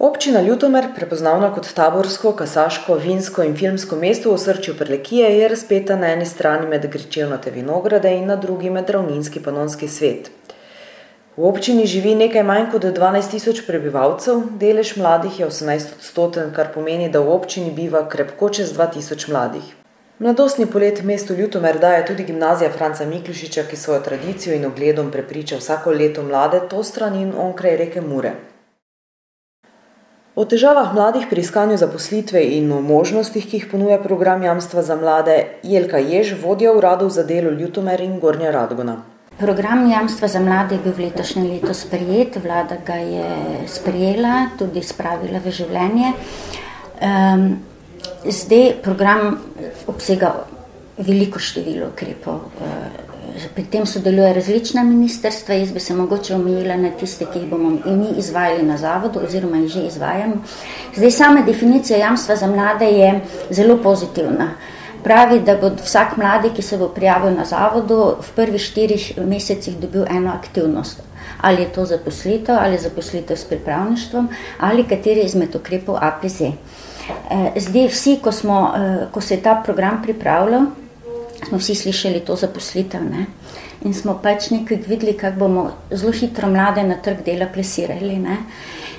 Občina Ljutomer, prepoznavna kot taborsko, kasaško, vinsko in filmsko mesto v osrčju Prlekije, je razpeta na eni strani med gričevnate vinograde in na drugi med ravninski panonski svet. V občini živi nekaj manj kot 12.000 prebivalcev, delež mladih je 18%, kar pomeni, da v občini biva krepko čez 2.000 mladih. Mladostni polet mestu Ljutomer daje tudi gimnazija Franca Miklošiča, ki svojo tradicijo in ogledom prepriča vsako leto mlade to stran in onkraj reke Mure. O težavah mladih pri iskanju zaposlitve in o možnostih, ki jih ponuja program jamstva za mlade, Jelka Jež, vodja uradov za delo Ljutomer in Gornja Radgona. Program jamstva za mlade je bil v letošnjem letu sprejet, vlada ga je sprejela, tudi spravila v življenje. Zdaj program obsega veliko število ukrepov. Pri tem sodeluje različna ministrstva, jaz bi se mogoče omejila na tiste, ki jih bomo mi izvajali na zavodu oziroma jih že izvajamo. Zdaj sama definicija jamstva za mlade je zelo pozitivna. Pravi, da bo vsak mladi, ki se bo prijavil na zavodu, v prvih 4 mesecih dobil eno aktivnost. Ali je to zaposlitev, ali zaposlitev s pripravništvom, ali kateri izmed ukrepov APZ. Zdaj vsi, ko se je ta program pripravljal, smo vsi slišali to zaposlitev, ne? In smo pač nekaj videli, kako bomo zelo hitro mlade na trg dela plasirali, ne?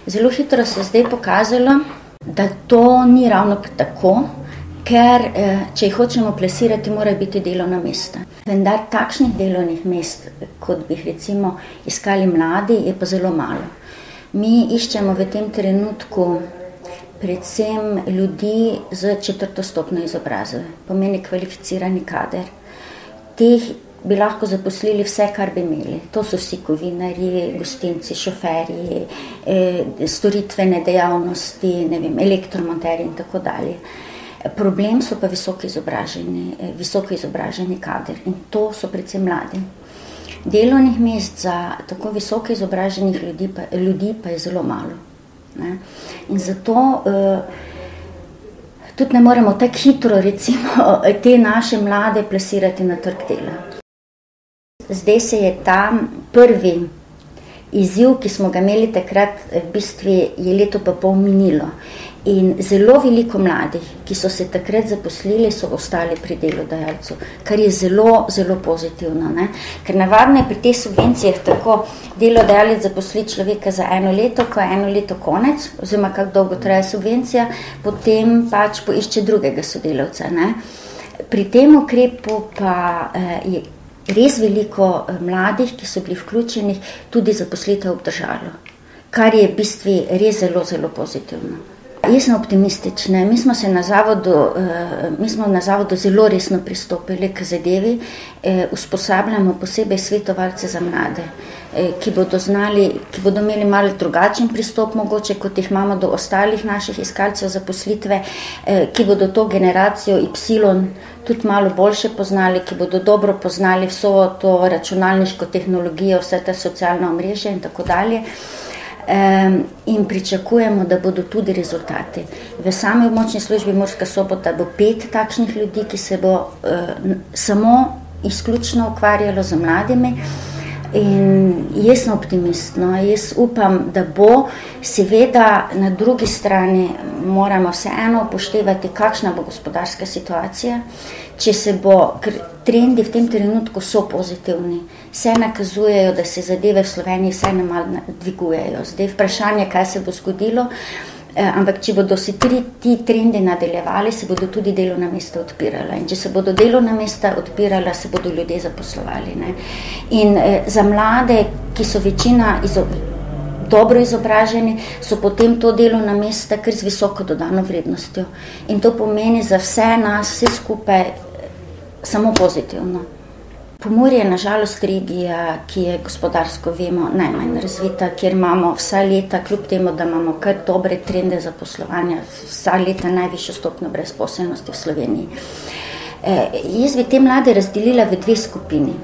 Zelo hitro se je zdaj pokazalo, da to ni ravno tako, ker če jih hočemo plasirati, mora biti delovna mesta. Vendar takšnih delovnih mest, kot bi jih recimo iskali mladi, je pa zelo malo. Mi iščemo v tem trenutku predvsem ljudi z 4. stopnjo izobrazbe, pomeni kvalificirani kader. Teh bi lahko zaposlili vse, kar bi imeli. To so vsi kovinarji, gostinci, šoferji, storitvene dejavnosti, elektromonterji in tako dalje. Problem so pa visoko izobraženi kader in to so predvsem mladi. Delovnih mest za tako visoko izobraženih ljudi pa je zelo malo. Ne? In zato tudi ne moremo tako hitro recimo te naše mlade plasirati na trg dela. Zdaj se je ta prvi izziv, ki smo ga imeli takrat, v bistvu je leto pa pol minilo. In zelo veliko mladih, ki so se takrat zaposlili, so ostali pri delodajalcu, kar je zelo, zelo pozitivno. Ne? Ker navadno je pri teh subvencijah tako, delodajalec zaposli človeka za 1 leto, ko je 1 leto konec, oziroma kako dolgo traja subvencija, potem pač poišče drugega sodelavca. Ne? Pri tem ukrepu pa je res veliko mladih, ki so bili vključeni, tudi zaposlitev obdržalo, kar je v bistvu res zelo, zelo pozitivno. Jaz sem optimistična. Mi smo na zavodu zelo resno pristopili k zadevi, usposabljamo posebej svetovalce za mlade, ki bodo imeli malo drugačen pristop mogoče, kot jih imamo do ostalih naših iskalcev zaposlitve, ki bodo to generacijo Y tudi malo boljše poznali, ki bodo dobro poznali vso to računalniško tehnologijo, vse te socialne omrežja in tako dalje. In pričakujemo, da bodo tudi rezultati. V sami območni službi Murska Sobota bo 5 takšnih ljudi, ki se bo samo izključno ukvarjalo z mladimi. In jaz sem optimist, no. Jaz upam, da bo. Seveda na drugi strani moramo vseeno upoštevati, kakšna bo gospodarska situacija. Če se bo, ker trendi v tem trenutku so pozitivni, se nakazujejo, da se zadeve v Sloveniji vsaj malo dvigujejo. Zdaj vprašanje, kaj se bo zgodilo, ampak če bodo se ti trendi nadaljevali, se bodo tudi delovna mesta odpirala. In če se bodo delovna mesta odpirala, se bodo ljudje zaposlovali. Ne? In za mlade, ki so večina dobro izobraženi, so potem to delovna mesta kar z visoko dodano vrednostjo. In to pomeni za vse nas, vse skupaj, samo pozitivno. Pomurje je nažalost regija, ki je gospodarsko, vemo, najmanj razvita, kjer imamo vsa leta, kljub temu, da imamo kar dobre trende zaposlovanja, vsa leta najvišjo stopnjo brezposelnosti v Sloveniji. Jaz bi te mlade razdelila v 2 skupini.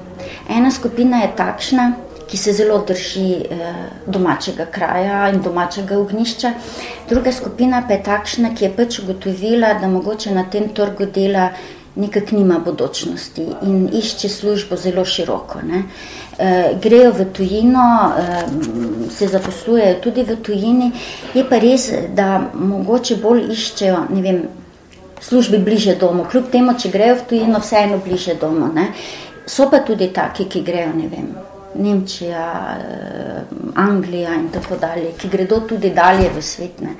Ena skupina je takšna, ki se zelo drži domačega kraja in domačega ognjišča. Druga skupina pa je takšna, ki je pač ugotovila, da mogoče na tem trgu dela nekako nima bodočnosti in išče službo zelo široko. Ne. Grejo v tujino, se zaposlujejo tudi v tujini, je pa res, da mogoče bolj iščejo, ne vem, službi bliže domu, kljub temu, če grejo v tujino, vseeno bliže domu. Ne. So pa tudi taki, ki grejo, ne vem, Nemčija, Anglija in tako dalje, ki gredo tudi dalje v svet. Ne.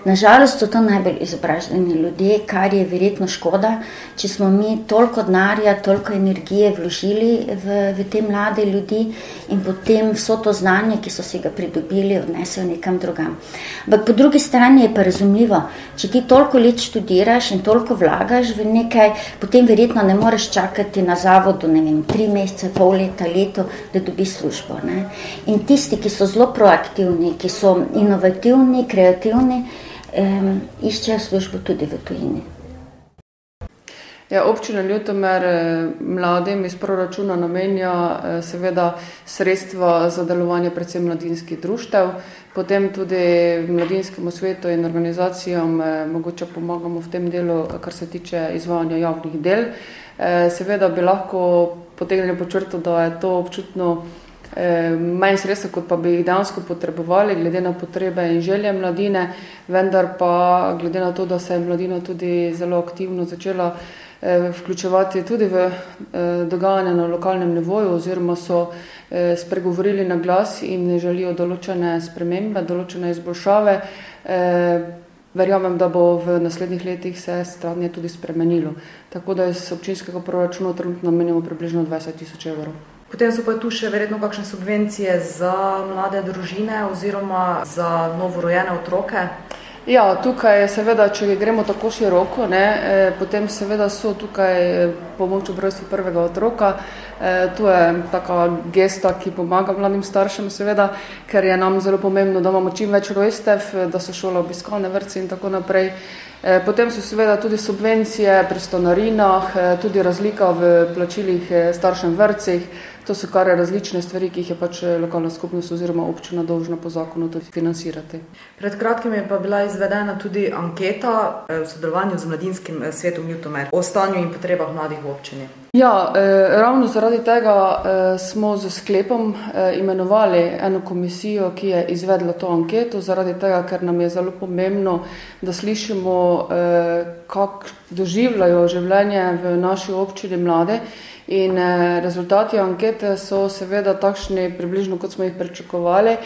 Nažalost so to najbolj izobraženi ljudje, kar je verjetno škoda, če smo mi toliko denarja, toliko energije vložili v te mlade ljudi in potem vso to znanje, ki so si ga pridobili, odnesejo nekam drugam. Ampak po drugi strani je pa razumljivo, če ti toliko let študiraš in toliko vlagaš v nekaj, potem verjetno ne moreš čakati na zavodu, ne vem, 3 mesece, pol leta, leto, da dobi službo. Ne? In tisti, ki so zelo proaktivni, ki so inovativni, kreativni, iščejo službo tudi v tujini. Ja, občina Ljutomer mladim iz proračuna namenja seveda sredstva za delovanje predvsem mladinskih društev, potem tudi mladinskemu svetu in organizacijam mogoče pomagamo v tem delu, kar se tiče izvajanja javnih del. Seveda bi lahko potegnili po črto, da je to občutno manj sredstva, kot pa bi jih dejansko potrebovali, glede na potrebe in želje mladine, vendar pa glede na to, da se je mladina tudi zelo aktivno začela vključevati tudi v dogajanje na lokalnem nivoju oziroma so spregovorili na glas in želijo določene spremembe, določene izboljšave. Verjamem, da bo v naslednjih letih se stanje tudi spremenilo. Tako da iz občinskega proračuna trenutno namenjamo približno 20 000 evrov. Potem so pa tu še verjetno kakšne subvencije za mlade družine oziroma za novorojene otroke. Ja, tukaj seveda, če gremo tako široko, potem seveda so tukaj pomoč ob rojstvu prvega otroka. Tu je taka gesta, ki pomaga mladim staršem seveda, ker je nam zelo pomembno, da imamo čim več rojstev, da so šole obiskane, vrtci in tako naprej. Potem so seveda tudi subvencije pri stanarinah, tudi razlika v plačilih staršem vrtcih. To so kar različne stvari, ki jih je pač lokalna skupnost oziroma občina dolžna po zakonu tudi financirati. Pred kratkim je pa bila izvedena tudi anketa v sodelovanju z Mladinskim svetom Ljutomer o stanju in potrebah mladih v občini. Ja, ravno zaradi tega smo z sklepom imenovali eno komisijo, ki je izvedla to anketo, zaradi tega, ker nam je zelo pomembno, da slišimo, kako doživljajo življenje v naši občini mlade. In rezultati ankete so seveda takšni približno, kot smo jih pričakovali.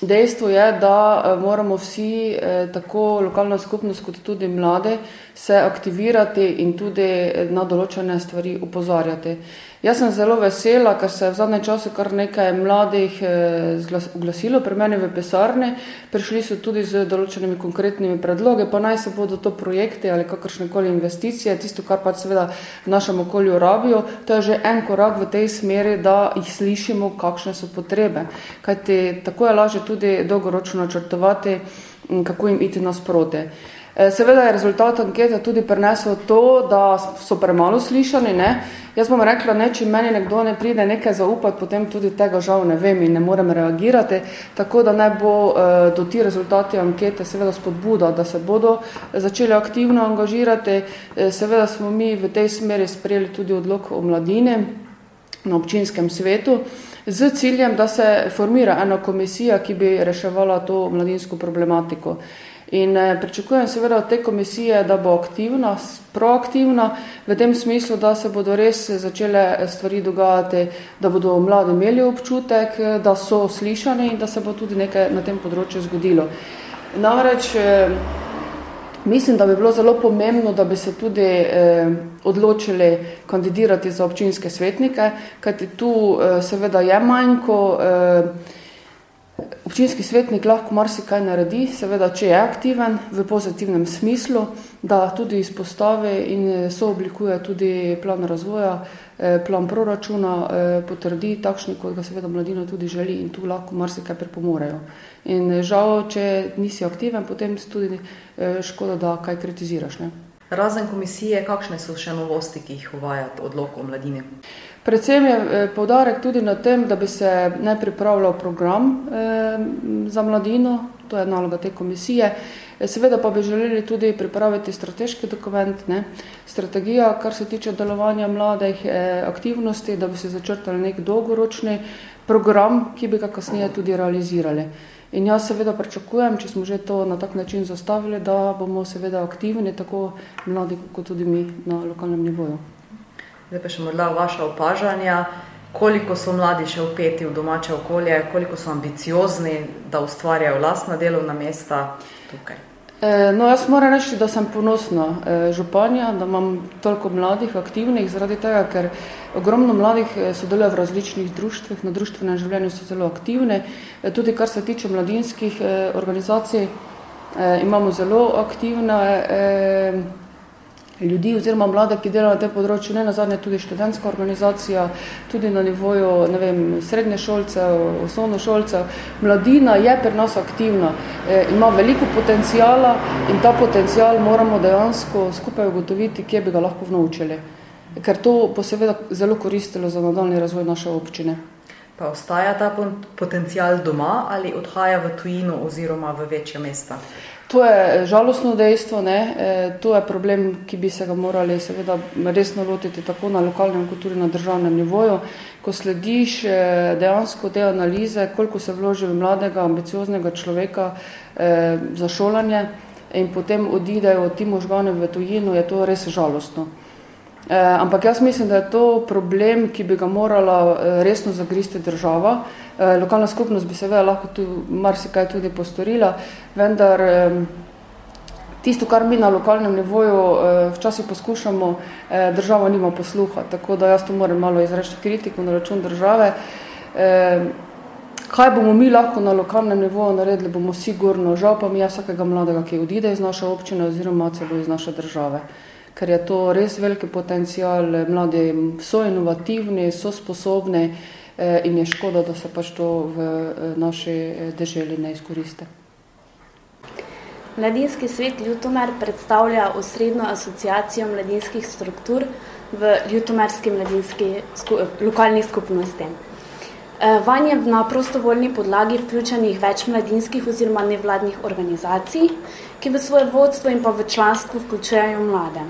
Dejstvo je, da moramo vsi, tako lokalna skupnost kot tudi mlade, se aktivirati in tudi na določene stvari opozarjati. Jaz sem zelo vesela, ker se je v zadnjem času kar nekaj mladih oglasilo pri meni v pisarni. Prišli so tudi z določenimi konkretnimi predloge, pa naj se bodo to projekti ali kakršnekoli investicije, tisto, kar pač seveda v našem okolju rabijo. To je že en korak v tej smeri, da jih slišimo, kakšne so potrebe. Kajti tako je lažje tudi dolgoročno načrtovati, kako jim iti nasproti. Seveda je rezultat ankete tudi prinesel to, da so premalo slišani. Jaz bom rekla, če meni nekdo ne pride nekaj zaupati, potem tudi tega žal ne vem in ne morem reagirati, tako da naj bo do ti rezultati ankete seveda spodbuda, da se bodo začeli aktivno angažirati. Seveda smo mi v tej smeri sprejeli tudi odlok o mladini na občinskem svetu z ciljem, da se formira ena komisija, ki bi reševala to mladinsko problematiko. In pričakujem seveda od te komisije, da bo aktivna, proaktivna, v tem smislu, da se bodo res začele stvari dogajati, da bodo mladi imeli občutek, da so slišani in da se bo tudi nekaj na tem področju zgodilo. Namreč mislim, da bi bilo zelo pomembno, da bi se tudi odločili kandidirati za občinske svetnike, kajti tu seveda je manjko. Občinski svetnik lahko marsikaj naredi, seveda, če je aktiven v pozitivnem smislu, da tudi izpostavi in sooblikuje tudi plan razvoja, plan proračuna, potrdi takšni, kot ga seveda mladina tudi želi in tu lahko marsikaj pripomorejo. In žal, če nisi aktiven, potem tudi škoda, da kaj kritiziraš. Razen komisije, kakšne so še novosti, ki jih uvaja odlok o mladini? Predvsem je poudarek tudi na tem, da bi se ne pripravljal program za mladino, to je naloga te komisije. Seveda pa bi želeli tudi pripraviti strateški dokument, strategija, kar se tiče delovanja mladih aktivnosti, da bi se začrtali nek dolgoročni program, ki bi ga kasneje tudi realizirali. In jaz seveda pričakujem, če smo že to na tak način zastavili, da bomo seveda aktivni, tako mladi kot tudi mi na lokalnem nivoju. Zdaj pa še morda vaša opažanja, koliko so mladi še vpeti v domače okolje, koliko so ambiciozni, da ustvarjajo lastna delovna mesta tukaj? No, jaz moram reči, da sem ponosna županja, da imam toliko mladih aktivnih, zaradi tega, ker ogromno mladih sodeluje v različnih društvih, na društvenem življenju so zelo aktivni. Tudi kar se tiče mladinskih organizacij, imamo zelo aktivne ljudi oziroma mlade, ki delajo na tem področju, ne nazadnje tudi študentska organizacija, tudi na nivoju, srednješolcev, osnovnošolcev. Mladina je pri nas aktivna, ima veliko potencijala in ta potencijal moramo dejansko skupaj ugotoviti, kje bi ga lahko vnovčili. Ker to bo seveda zelo koristilo za nadaljnji razvoj naše občine. Pa ostaja ta potencijal doma ali odhaja v tujino oziroma v večja mesta? To je žalostno dejstvo, to je problem, ki bi se ga morali seveda resno lotiti tako na lokalnem kot tudi na državnem nivoju. Ko slediš dejansko te analize, koliko se vloži v mladega, ambicioznega človeka za šolanje in potem odidejo ti možgani v tujino, je to res žalostno. Ampak jaz mislim, da je to problem, ki bi ga morala resno zagristi država. Lokalna skupnost bi seveda lahko tu marsikaj tudi postorila, vendar tisto, kar mi na lokalnem nivoju včasih poskušamo, država nima posluha, tako da jaz to moram malo izreči kritiko na račun države. Kaj bomo mi lahko na lokalnem nivoju naredili, bomo sigurno, žal pa mi je vsakega mladega, ki odide iz naše občine oziroma celo iz naše države. Ker je to res veliki potencijal, mladi so inovativni, so sposobni in je škoda, da se pač to v naši deželi ne izkoriste. Mladinski svet Ljutomer predstavlja osrednjo asociacijo mladinskih struktur v ljutomerski lokalni skupnosti. Vanje na prostovoljni podlagi vključenih več mladinskih oziroma nevladnih organizacij, ki v svoje vodstvo in pa v članstvo vključujejo mlade.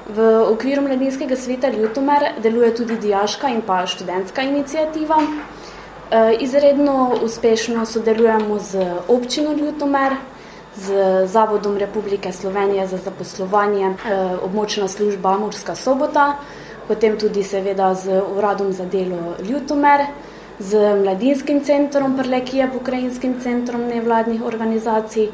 V okviru Mladinskega sveta Ljutomer deluje tudi dijaška in pa študentska iniciativa. Izredno uspešno sodelujemo z občino Ljutomer, z Zavodom Republike Slovenije za zaposlovanje, območna služba Murska Sobota, potem tudi seveda z Uradom za delo Ljutomer, z Mladinskim centrom Prlekije, pokrajinskim centrom nevladnih organizacij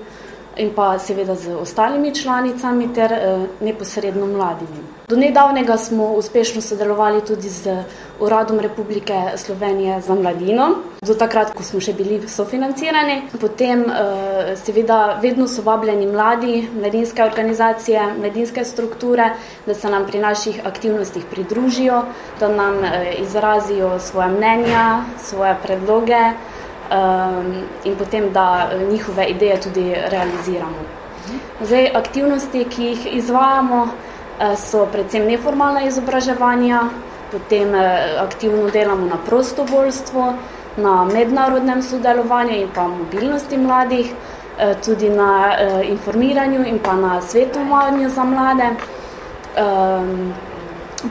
in pa seveda z ostalimi članicami ter neposredno mladimi. Do nedavnega smo uspešno sodelovali tudi z Uradom Republike Slovenije za mladino, do takrat, ko smo še bili sofinancirani. Potem seveda vedno so vabljeni mladi, mladinske organizacije, mladinske strukture, da se nam pri naših aktivnostih pridružijo, da nam izrazijo svoje mnenja, svoje predloge, in potem, da njihove ideje tudi realiziramo. Zdaj, aktivnosti, ki jih izvajamo, so predvsem neformalna izobraževanja, potem aktivno delamo na prostovoljstvo, na mednarodnem sodelovanju in pa mobilnosti mladih, tudi na informiranju in pa na svetovanju za mlade.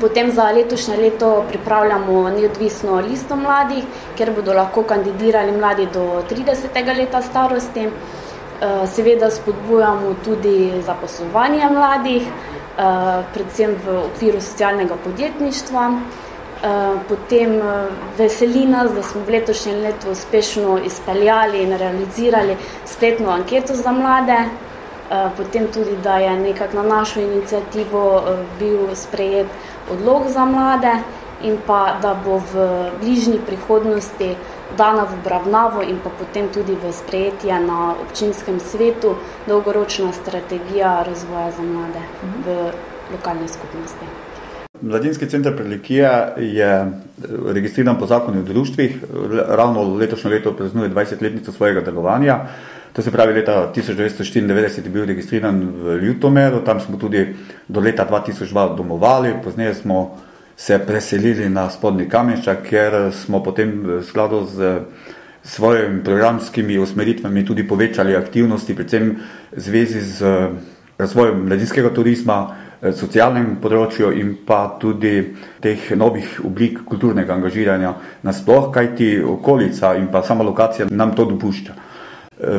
Potem za letošnje leto pripravljamo neodvisno listo mladih, kjer bodo lahko kandidirali mladi do 30. leta starosti. Seveda spodbujamo tudi zaposlovanje mladih, predvsem v okviru socialnega podjetništva. Potem veseli nas, da smo v letošnjem letu uspešno izpeljali in realizirali spletno anketo za mlade. Potem tudi, da je nekako na našo inicijativo bil sprejet odlok za mlade in pa, da bo v bližnji prihodnosti dana v obravnavo in pa potem tudi v sprejetje na občinskem svetu dolgoročna strategija razvoja za mlade v lokalni skupnosti. Mladinski center Prlekija je registriran po zakonu o društvih, ravno letošnje leto praznuje 20-letnico svojega delovanja. To se pravi, leta 1994 je bil registriran v Ljutomeru, tam smo tudi do leta 2002 domovali, pozneje smo se preselili na Spodnji Kamenščak, kjer smo potem v skladu z svojimi programskimi usmeritvami tudi povečali aktivnosti, predvsem v zvezi z razvojem mladinskega turizma, socialnem področju in pa tudi teh novih oblik kulturnega angažiranja nasploh, kajti okolica in pa sama lokacija nam to dopušča.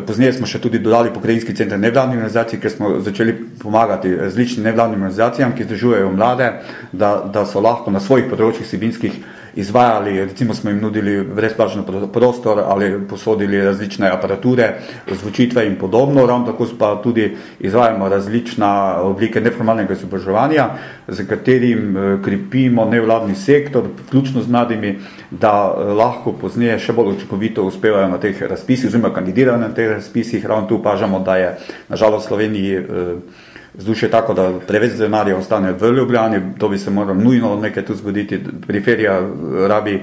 Pozneje smo še tudi dodali pokrajinski center nevladnih organizacij, ker smo začeli pomagati različnim nevladnim organizacijam, ki združujejo mlade, da so lahko na svojih področjih vsebinskih izvajali, recimo smo jim nudili brezplačen prostor ali posodili različne aparature, zvočitve in podobno. Ravno tako pa tudi izvajamo različna oblike neformalnega izobraževanja, z katerim krepimo nevladni sektor, vključno z mladimi, da lahko pozneje še bolj učinkovito uspevajo na teh razpisih, oziroma kandidirajo na teh razpisih. Ravno tu opažamo, da je nažalost v Sloveniji vzdušje tako, da preveč denarja ostane v Ljubljani, to bi se moralo nujno nekaj tu zgoditi. Periferija rabi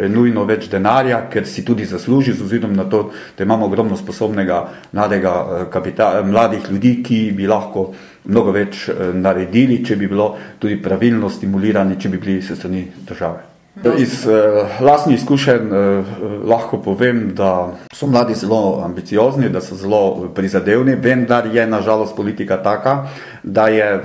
nujno več denarja, ker si tudi zasluži, z ozirom na to, da imamo ogromno sposobnega mladih ljudi, ki bi lahko mnogo več naredili, če bi bilo tudi pravilno stimulirani, če bi bili s strani države. Iz lastnih izkušenj lahko povem, da so mladi zelo ambiciozni, da so zelo prizadevni, vendar je nažalost politika taka, da je,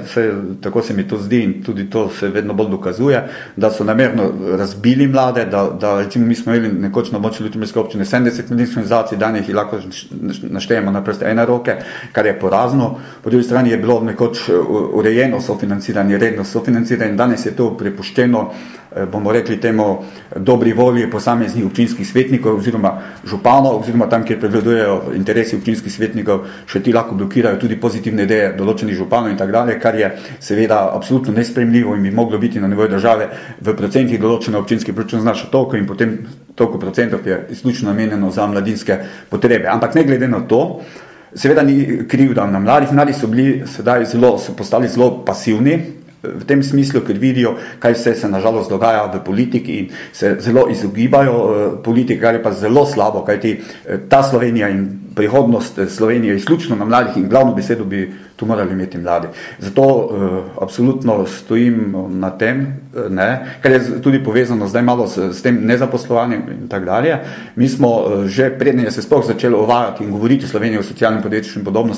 tako se mi to zdi in tudi to se vedno bolj dokazuje, da so namerno razbili mlade, da recimo mi smo imeli nekoč na območju Ljutomerske občine 70 mladinskih organizacij, danes jih lahko naštejemo na prste ene roke, kar je porazno. Po drugi strani je bilo nekoč urejeno sofinanciranje, redno sofinanciranje, danes je to prepuščeno, bomo rekli temu, dobri volji posameznih občinskih svetnikov oziroma županov, oziroma tam, kjer prevladujejo interesi občinskih svetnikov, še ti lahko blokirajo tudi pozitivne ideje določenih županov in tako dalje, kar je seveda absolutno nesprejemljivo in bi moglo biti na nivoju države v procentih določeno občinski proračun znaša toliko in potem toliko procentov je izključno namenjeno za mladinske potrebe. Ampak ne glede na to, seveda ni krivda na mladih, mladi so bili sedaj so postali zelo pasivni, v tem smislu, ker vidijo, kaj vse se nažalost dogaja v politiki in se zelo izogibajo politiki, kar je pa zelo slabo, kajti ta Slovenija in prihodnost Slovenije izključno na mladih in glavno besedo bi tu morali imeti mladi. Zato absolutno stojim na tem, kar je tudi povezano zdaj malo s tem nezaposlovanjem in tak dalje. Mi smo že prednje se sploh začeli uvajati in govoriti o Sloveniji o socialnem podjetništvu in podobno,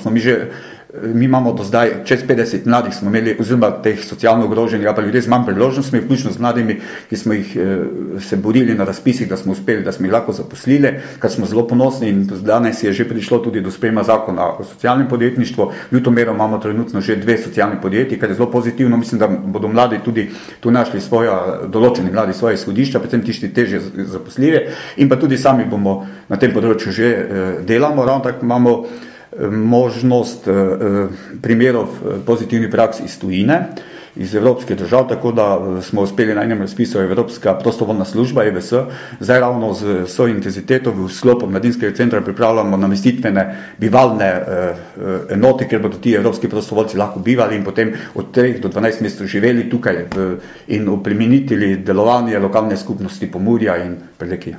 mi imamo do zdaj čez 50 mladih smo imeli, oziroma teh socialno ogroženih, pa ljudje z manj priložnostmi, vključno z mladimi, ki smo jih se borili na razpisih, da smo uspeli, da smo jih lahko zaposlili, kar smo zelo ponosni in danes je že prišlo tudi do sprejema zakona o socialnem podjetništvu. V Ljutomeru imamo trenutno že 2 socialni podjetji, kar je zelo pozitivno. Mislim, da bodo mladi tudi tu našli določeni mladi svoje izhodišča, predvsem tisti težje zaposljivi in pa tudi sami bomo na tem področju že delamo. Ravno tako imamo možnost primerov pozitivnih praks iz tujine, iz evropskih držav, tako da smo uspeli na enem razpisu Evropska prostovoljna služba, EVS. Zdaj ravno z svojo intenziteto v sklopu mladinskega centra pripravljamo namestitvene bivalne enote, kjer bodo ti evropski prostovoljci lahko bivali in potem od 3 do 12 mesecev živeli tukaj in oplemenitili delovanje lokalne skupnosti Pomurja in Prlekije.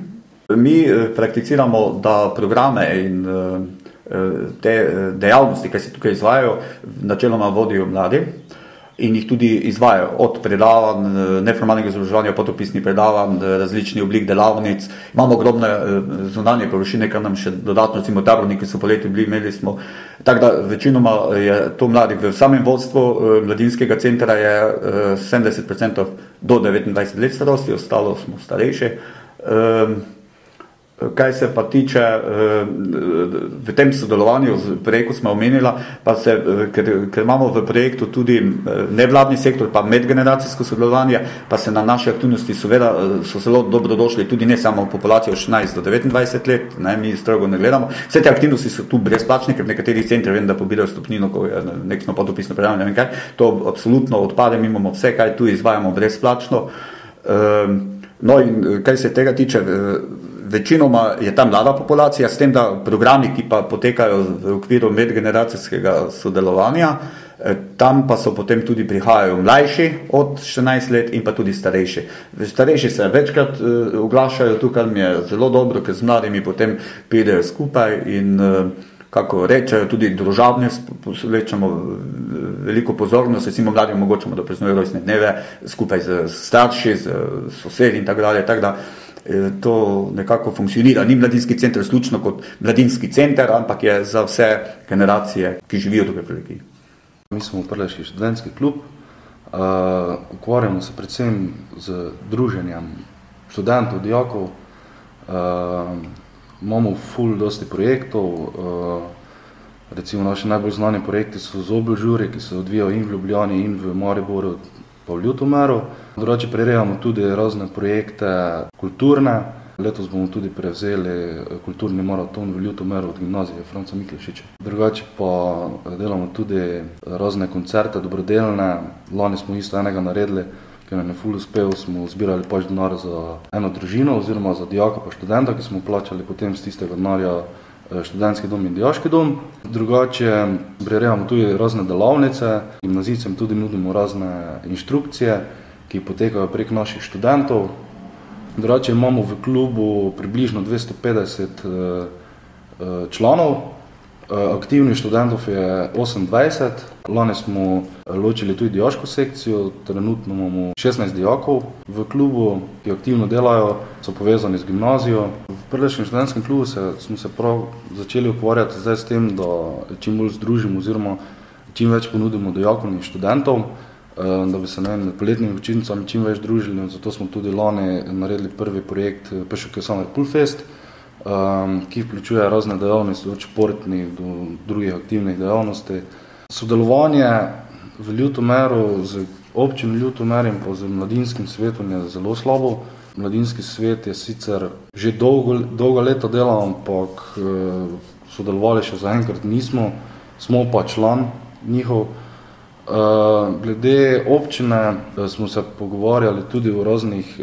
Mi prakticiramo, da programe in te dejavnosti, ki se tukaj izvajajo, načeloma vodijo mladi in jih tudi izvajajo od predavanj, neformalnega izobraževanja, potopisnih predavanj, različnih oblik delavnic. Imamo ogromne zunanje površine, kar nam še dodatno, recimo taborniki so poleti bili, imeli smo. Tako da večinoma je to mladi. V samem vodstvu mladinskega centra je 70% do 29 let starosti, ostalo smo starejši. Kaj se pa tiče v tem sodelovanju, prej kot smo omenila, pa ker imamo v projektu tudi nevladni sektor, pa medgeneracijsko sodelovanje, pa se na naše aktivnosti so zelo dobrodošli tudi ne samo populacijo 16 do 29 let, mi strogo ne gledamo. Vse te aktivnosti so tu brezplačne, ker v nekaterih centrih vem, da pobirajo stopnino, ko je nekno potopisno predavanje, to absolutno odpade, mi imamo vse, kaj tu izvajamo brezplačno. No in kaj se tega tiče, večinoma je ta mlada populacija, s tem, da programi, ki pa potekajo v okviru medgeneracijskega sodelovanja, tam pa so potem tudi prihajajo mlajši od 14 let in pa tudi starejši. Starejši se večkrat oglašajo, tukaj mi je zelo dobro, ker z mladimi potem pridejo skupaj in kako rečejo, tudi družabne posvečamo veliko pozornost, recimo mladim omogočamo, da praznujejo rojstne dneve skupaj z starši, z sosedi in tako dalje, tako da to nekako funkcionira. Ni mladinski center izključno kot mladinski center, ampak je za vse generacije, ki živijo tukaj v Prlekiji. Mi smo Prleški študentski klub, ukvarjamo se predvsem z druženjem študentov, dijakov, imamo dosti projektov, recimo naši najbolj znani projekti so Zobelžuri, ki se odvijajo in v Ljubljani, in v Mariboru, pa v Ljutomeru. Drugače prirejamo tudi razne projekte kulturne. Letos bomo tudi prevzeli kulturni maraton v Ljutomeru od gimnazije Franca Miklešiča. Drugače pa delamo tudi razne koncerte, dobrodelne. Lani smo isto enega naredili, ki nam je ful uspel, smo zbirali pač denar za eno družino oziroma za dijaka pa študenta, ki smo plačali potem z tistega denarja študentski dom in dijaški dom. Drugače prirejamo tudi razne delavnice, gimnazijcem tudi nudimo razne inštrukcije, ki potekajo prek naših študentov. Drugače imamo v klubu približno 250 članov, aktivnih študentov je 28. Lani smo ločili tudi dijaško sekcijo, trenutno imamo 16 dijakov v klubu, ki aktivno delajo, so povezani z gimnazijo. V Prleškem študentskem klubu smo se prav začeli ukvarjati zdaj s tem, da čim bolj združimo oziroma čim več ponudimo dijakom in študentov, da bi se med poletnimi počitnicami čim več družili. Zato smo tudi lani naredili prvi projekt PŠK Summer Pool Fest, ki vključuje razne dejavnosti, od športnih do drugih aktivnih dejavnosti. Sodelovanje v Ljutomeru z občino Ljutomer in pa z mladinskim svetom je zelo slabo. Mladinski svet je sicer že dolga leta delal, ampak sodelovali še zaenkrat nismo, smo pa član njihov. Glede občine smo se pogovarjali tudi o raznih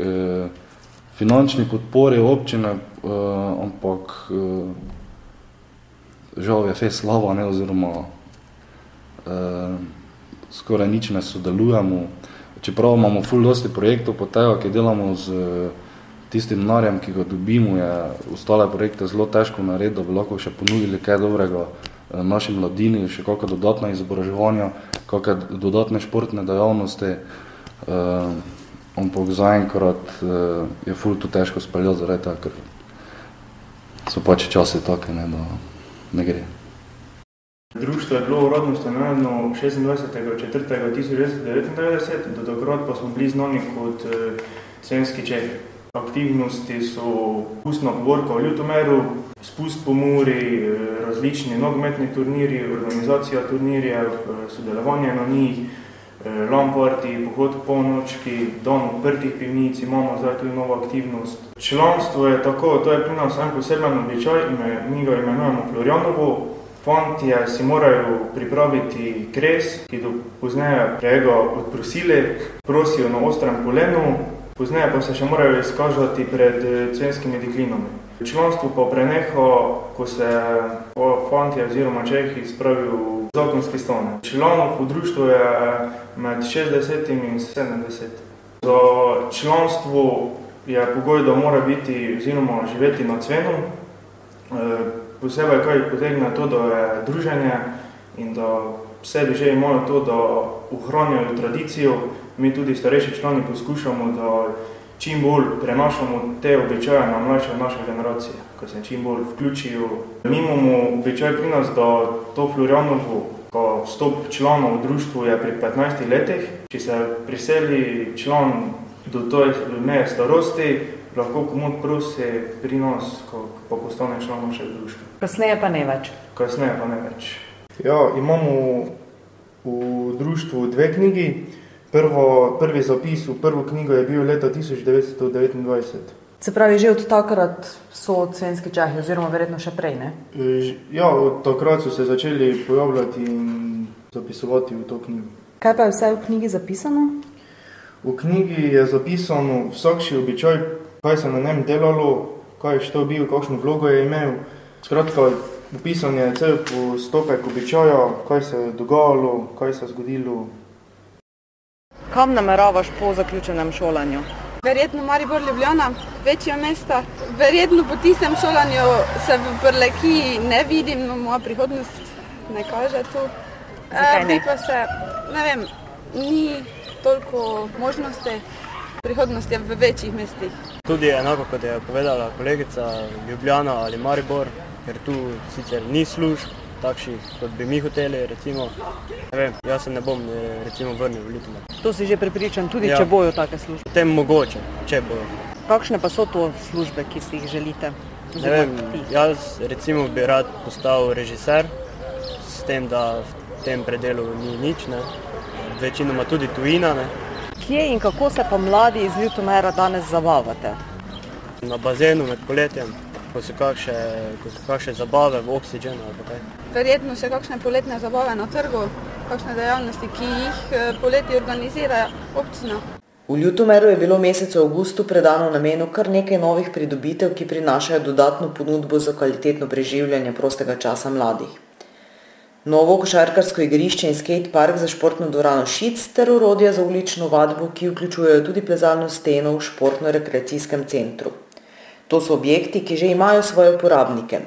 finančni podpori občine, ampak žal je fez slaba, oziroma skoraj nič ne sodelujemo. Čeprav imamo ful dosti projektov po tega, ki delamo z tistim denarjem, ki ga dobimo, je ostale projekte zelo težko narediti, da bi lahko še ponudili kaj dobrega naši mladini, še kakšna dodatna izobraževanja, kakšne dodatne športne dejavnosti, ampak zaenkrat je ful to težko speljati zaradi tega, ker so pač časi take, da ne gre. Društvo je bilo uradno ustanovljeno 26.4.1999, do takrat pa smo bili znani kot Censki Čehi. Aktivnosti so pustna povorka v Ljutomeru, spust po Muri, različni nogometni turniri, organizacija turnirjev, sodelovanje na njih, LAN party, pohod po nočki, dan odprtih pivnic, imamo zdaj tudi novo aktivnost. Članstvo je tako, to je pri nas en poseben običaj, mi ga imenujemo Florjanovo. Fantje si morajo pripraviti kres, ki do pozneje ga odprosili, prosijo na ostrem polenu, pozneje pa se še morajo izkažati pred censkimi deklinami. Članstvo pa preneha, ko se fantje oziroma Čehi spravijo v zakonski stan. Članov v društvu je med 60 in 70. Za članstvo je pogoj, da mora biti oziroma živeti na cvenu. Posebej kaj potegne to, da je druženje in da sebi že imajo to, da ohranjajo tradicijo. Mi tudi starejši člani poskušamo, da čim bolj prenašamo te običaje na mlajše naše generacije, ko se čim bolj vključijo. Mi imamo običaj pri nas, da to Florjanovo, ko vstop članov v društvu je pri 15 letih, če se priseli član do meje starosti, lahko komod prosi pri nas, ko pa postane član našega društva. Kasneje pa ne več. Kasneje pa ne več. Ja, imamo v društvu dve knjigi. Prvi zapis v prvo knjigo je bil leta 1929. Se pravi, že od takrat so Censki Čehi, oziroma verjetno še prej, ne? Ja, od takrat so se začeli pojavljati in zapisovati v to knjigo. Kaj pa je vse v knjigi zapisano? V knjigi je zapisano vsakši običaj, kaj se na njem delalo, kaj je što bil, kakšno vlogo je imel. Skratka, opisan je cel postopek običaja, kaj se je dogajalo, kaj se je zgodilo. Kam nameravaš po zaključenem šolanju? Verjetno Maribor, Ljubljana, večja mesta. Verjetno po tistem šolanju se v Prlekiji ne vidim, no moja prihodnost ne kaže tu. Zakaj ne? Pa se, ne vem, ni toliko možnosti, prihodnost je v večjih mestih. Tudi enako, kot je povedala kolegica, Ljubljana ali Maribor, ker tu sicer ni služb takšnih, kot bi mi hoteli, recimo. Ne vem, jaz se ne bom recimo vrnil v Ljutomer. To si že prepričan, tudi če bojo take službe. Potem mogoče, če bojo. Kakšne pa so to službe, ki si jih želite? Ne vem, jaz recimo bi rad postal režiser, s tem, da v tem predelu ni nič, ne. Večinoma tudi tujina, ne. Kje in kako se pa mladi iz Ljutomera danes zabavate? Na bazenu med poletjem, ko so kakšne zabave v Oxygenu ali kaj. Verjetno še kakšne poletne zabave na trgu, kakšne dejavnosti, ki jih poleti organizira občina. V Ljutomeru je bilo v mesecu avgustu predano namenu kar nekaj novih pridobitev, ki prinašajo dodatno ponudbo za kvalitetno preživljanje prostega časa mladih. Novo košarkarsko igrišče in skate park za športno dvorano Šic ter orodja za ulično vadbo, ki vključujejo tudi plezalno steno v športno-rekreacijskem centru. To so objekti, ki že imajo svoje uporabnike.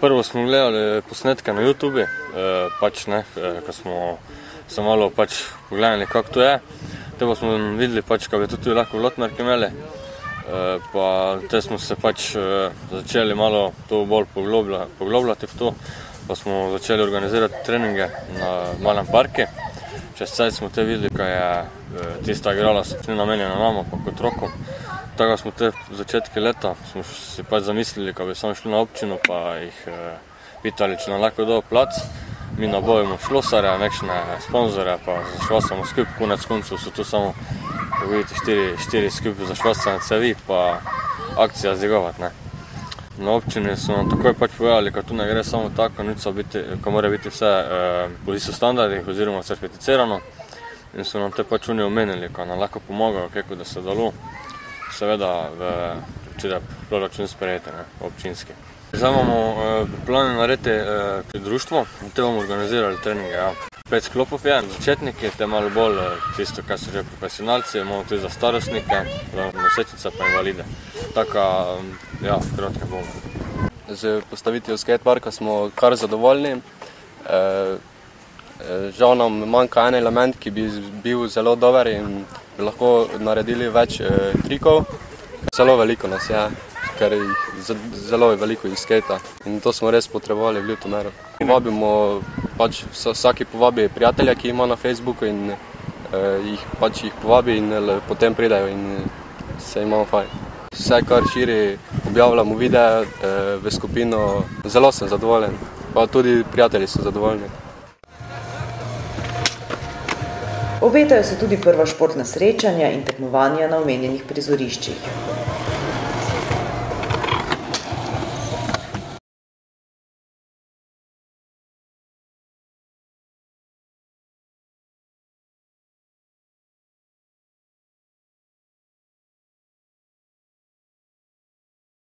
Prvo smo gledali posnetke na YouTube, ko smo se malo pogledali, kako to je. Te pa smo videli, kako je tudi lahko v Lotmerki imeli. Te smo se začeli malo to bolj poglobljati v to. Pa smo začeli organizirati treninge na malem parku. Čez cajt smo te videli, kaj je tista igrala, ni namenjena nama, pa kot otrokom. Tako smo te začetke leta smo si zamislili, ko bi samo šli na občino, pa jih pitali, če nam lahko dajo plac. Mi nabavimo šlosarja, nekšne sponzore, pa zašvasamo skupaj. Konec koncev so tu samo, kako vidite, 4 skupaj zašvasane cevi, pa akcija zdigovat, ne. Na občini so nam takoj povedali, ko tu ne gre samo tako, ko mora biti vse po ISO standardih oziroma certificirano. In so nam te oni omenili, ko nam lahko pomagajo, kako da se dalo. Seveda, če je proračun sprejeti, občinski. Zdaj imamo plane narediti društvo in te bomo organizirali treninge. 5 sklopov je, začetniki, te malo bolj tisto, kar so že profesionalci, imamo tudi za starostnike, za nosečnice pa invalide. Taka, kratka bomo. Z postavitvijo skateparka smo kar zadovoljni. Žal nam manjka en element, ki bi bil zelo dober in bi lahko naredili več trikov. Zelo veliko nas je, ker zelo je veliko iz skata in to smo res potrebovali v Ljutomeru. Povabimo, vsaki povabi prijatelja, ki ima na Facebooku in jih povabi in potem pridajo in se imamo fajn. Vse, kar širi, objavljamo videe v skupino, zelo sem zadovoljen, pa tudi prijatelji so zadovoljni. Obetajo se tudi prva športna srečanja in tekmovanja na omenjenih prizoriščih.